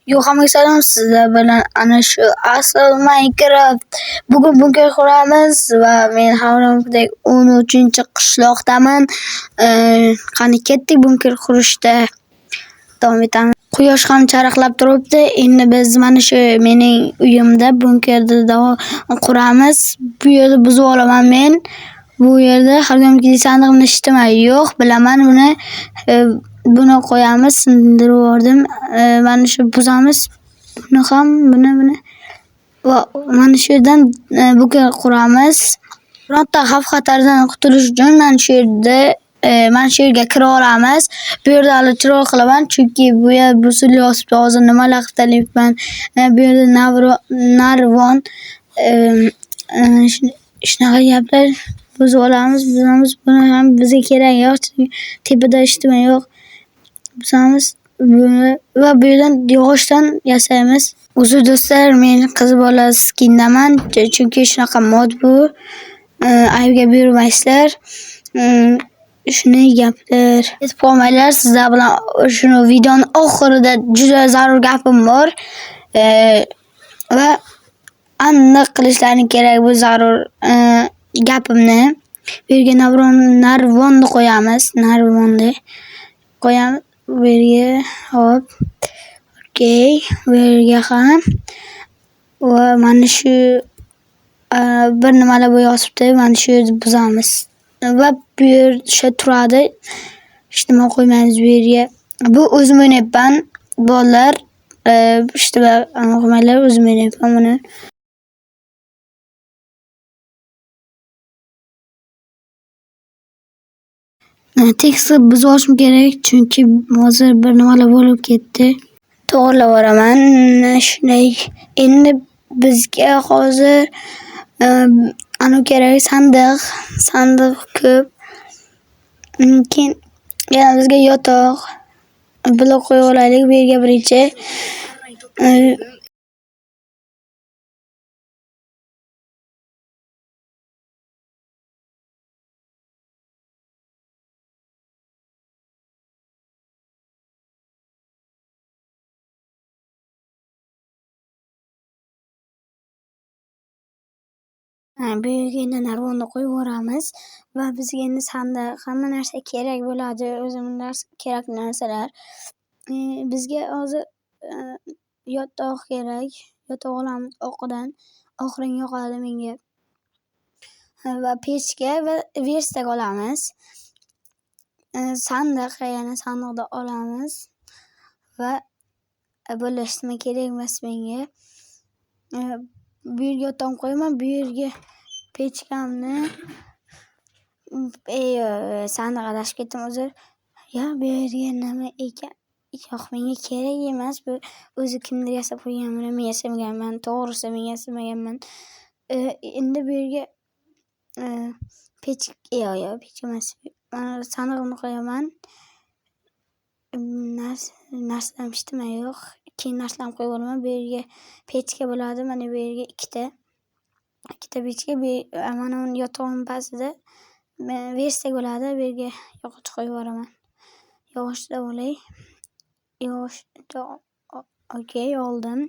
Yo'q, hammaga salom. Sizlar bilan ana shu asl Minecraft. Bugun bunker quramiz va men havlamdek 13-qishloqdaman. Qani ketdik bunker qurishda. Davom etamiz. Quyosh ham charaqlab turibdi. Endi biz mana shu mening uyimda bunkerda davom quramiz. Bu yerda buzib olaman men. Bu yerda hargamki sandiqni ishtimay yo'q, bilaman buni. Buni qo'yamiz, sindirib yubordim. Mana shu buzamiz. Buni ham, buni va mana shu yerdan bunker quramiz. Bironta xavf-xatardan qutulish uchun mana shu yerga kira olamiz. Bu yerda hali chiroq qilaman, chunki bu yer busilib yotibdi. Hozir nimalar qilyapman. Bu yerda narvon shunaqa gaplar buzib olamiz. Buni ham bizga kerak yo'q, chunki tepada ishtima yo'q. Buzamiz buni va bu yerdan yog'ochdan yasaymiz. Uzr do'stlar, men qiz bola skindaman, chunki shunaqa mod bu. Aybga buyurmaysizlar. Shunday gaplar. Yetib qolmanglar, sizlar bilan shuni videoning oxirida juda zarur gapim bor. Va aniq qilishlaring kerak bu zarur gapimni. Bu yerga narvonni qo'yamiz. Narvonni qo'yamiz. Bu yerga hop. Okey, bu yerga ham va mana shu bir nimalar yotibdi. Mana shu yerni buzamiz. Va bu yer turadi. Hech nima qo'ymaymiz bu yerga. Bu o'zim o'ynayapman. Bolalar qo'ymanglar, o'zim o'ynayapman buni. Tekstni buzib olishim kerak, chunki hozir bir nimalar bo'lib ketdi. To'g'rilab yuboraman. Shunday. Endi bizga hozir kerak sandiq ko'p. Keyin yana bizga yotoq, blok qo'yib olaylik bu yerga birinchi. Bu yerga endi narvonni qo'yib yuboramiz va bizga endi sandiq, hamma narsa kerak bo'ladi. O'zimizga kerak narsalar. Bizga hozir yotoq kerak. Yotoq olamiz oqidan. Oq rang yoqadi menga. Va pechka va verstak olamiz. Yana sandiqda olamiz va bo'lashtimi kerak emas menga. Bu yerga yotoqni qo'yaman, bu yerga pechkamni sandiq adashib ketdim o'zir. Bu yerga nima ekan? Yo'q, menga kerak emas. Bu o'zi kimdir yasab qo'ygan, men yasamaganman. To'g'risi men yasamaganman. Endi bu yerga pechka emas. Sandiqni qo'yaman. Narsalar ishtima yo'q. Keyin narsalarni qo'yib olaman. Bu yerga pechka bo'ladi. Mana bu yerga ikkita pechka. Mana uni yotog'im pastida verstak bo'ladi. Bu yerga yog'och qo'yib yuboraman. Yog'ochda bo'lay. Yog'ochda okey, oldim.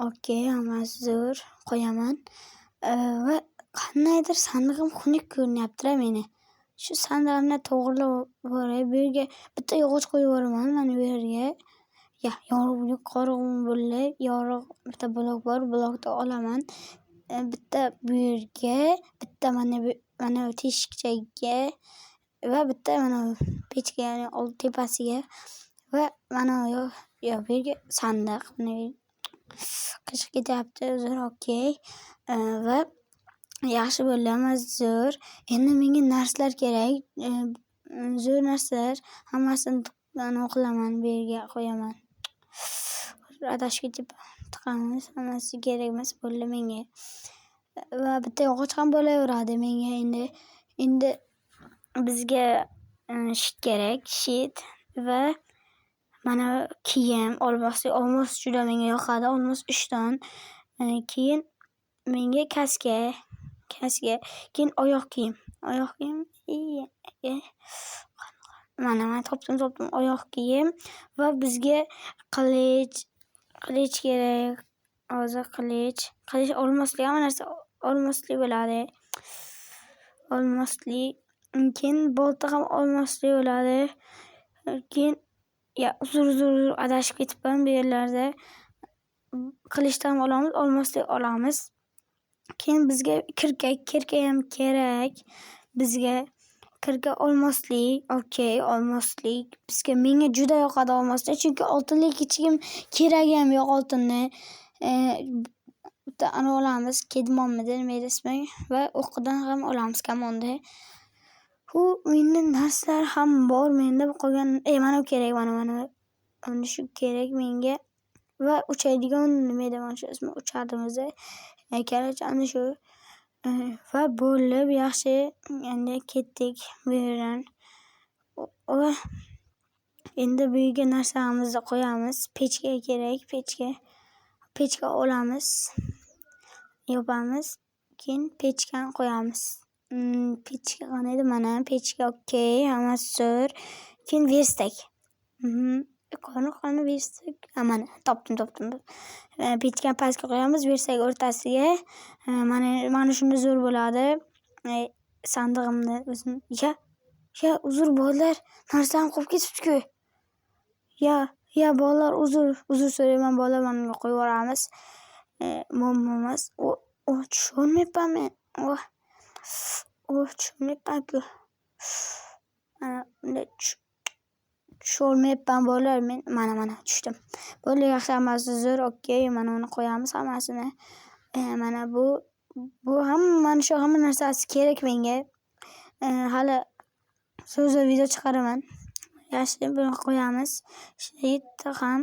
Okey, hammasi zo'r. Qo'yaman. Va qandaydir sandig'im xunuk ko'rinyapti meni. Shu sandiqni to'g'rilab yuboray. Bu yerga bitta yog'och qo'yib yuboraman. Mana bu yerga. Yorug' bo'lay. Yorug' bitta blok bor. Blokni olaman. Bitta bu yerga, bitta mana teshikchaga va bitta mana pechka, ya'ni old tepasiga va mana bu yerga sandiq. Qiyshiq ketyapti, zo'r, okey. Va yaxshi bo'ldi, hammasi zo'r. Endi menga narsalar kerak. Zo'r narsalar, hammasini qilaman, bu yerga qo'yaman. Adashib ketyapman. Tiqamiz, hammasi kerak emas bo'ldi menga. Va bitta yog'och ham bo'laveradi menga endi bizga shit kerak, shit va mana kiyim, olmos juda menga yoqadi. Olmos 3 ton. Keyin menga kaska, keyin oyoq kiyim. Mana topdim oyoq kiyim va bizga qilich, Qilich kerak. Hozir qilich. Qilich olmosli, hamma narsa olmosli bo'ladi. Olmosli. Keyin bolta ham olmosli bo'ladi. Keyin uzr adashib ketibman bu yerlarda. Qilichni ham olamiz, olmosli olamiz. Keyin bizga kirka ham kerak. Bizga kirka olmoslik, okey, olmoslik. Menga juda yoqadi olmoslik, chunki oltinlik hech kim keragi ham yo'q oltinni. Bitta ani olamiz, kedmonmidi, nima edi ismi va o'qidan ham olamiz kamonni. Menda narsalar ham bor, menda qolgan, mana bu kerak, mana shu kerak menga. Va uchadigan nima edi mana shu ismi, uchardimiz. Kerak ana shu. Va bo'lib yaxshi, endi ketdik bu yerdan. Endi bu yerga narsalarimizni qo'yamiz. Pechka kerak, pechka olamiz, yopamiz, keyin pechkani qo'yamiz. Pechka qani edi? Mana pechka, okey, hammasi zo'r. Keyin verstak. Qani verstak? Mana topdim. Pechkani pastga qo'yamiz, verstak o'rtasiga. Mana shunda zo'r bo'ladi. Sandig'imni o'zim. Uzr bolalar, narsam qolib ketibdi-ku. Bolalar, uzr so'rayman bolalar, mana qo'yib yuboramiz. Muammomas. Tusholmayapman men. Tusholmayapman-ku. Tusholmayapman bolalar, men mana tushdim. Bo'ldi, yaxshi, hammasi zo'r, okey. Mana uni qo'yamiz hammasini. Mana bu hamma narsasi kerak menga. Hali so'z video chiqaraman. Yaxshi, buni qo'yamiz. Yetti ham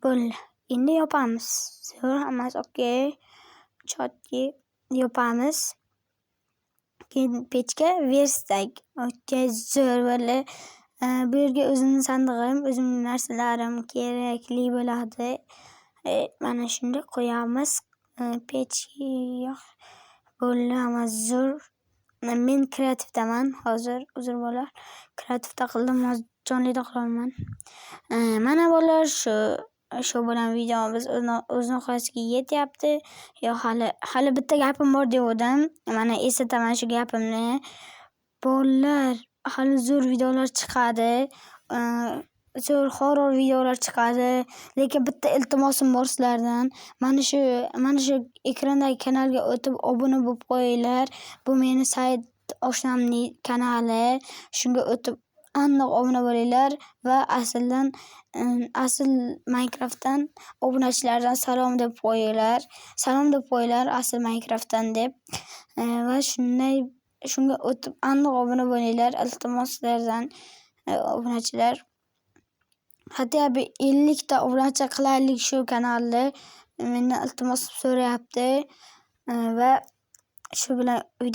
bo'ldi. Endi yopamiz. Zo'r, hammasi okey. Chotki yopamiz. Keyin pechka verstak. Okey, zo'r bo'ldi. Bu yerga o'zimning sandig'im, o'zimning narsalarim kerakli bo'ladi. Mana shunda qo'yamiz. Pechka bo'ldi, hammasi zo'r. Men kreativdaman hozir, uzr bolalar. Kreativda qildim, hozir jonlida qilaman. Mana bolalar, shu bilan videomiz o'z nihoyasiga yetyapti. Hali bitta gapim bor degandim. Mana eslataman shu gapimni. Bolalar, hali zo'r videolar chiqadi. Zo'r horror videolar chiqadi. Lekin bitta iltimosim bor sizlardan. Mana shu ekrandagi kanalga o'tib obuna bo'lib qo'yinglar. Bu meni Said oshnamning kanali. Shunga o'tib aniq obuna bo'linglar va asl Minecraftdan obunachilardan salom deb qo'yinglar. Salom deb qo'yinglar asl Minecraftdan deb. Va shunga o'tib aniq obuna bo'linglar. Iltimos sizlardan obunachilar. Hatto 50 ta obunachi qilaylik shu kanalni. Mendan iltimos so'rayapti. Va shu bilan video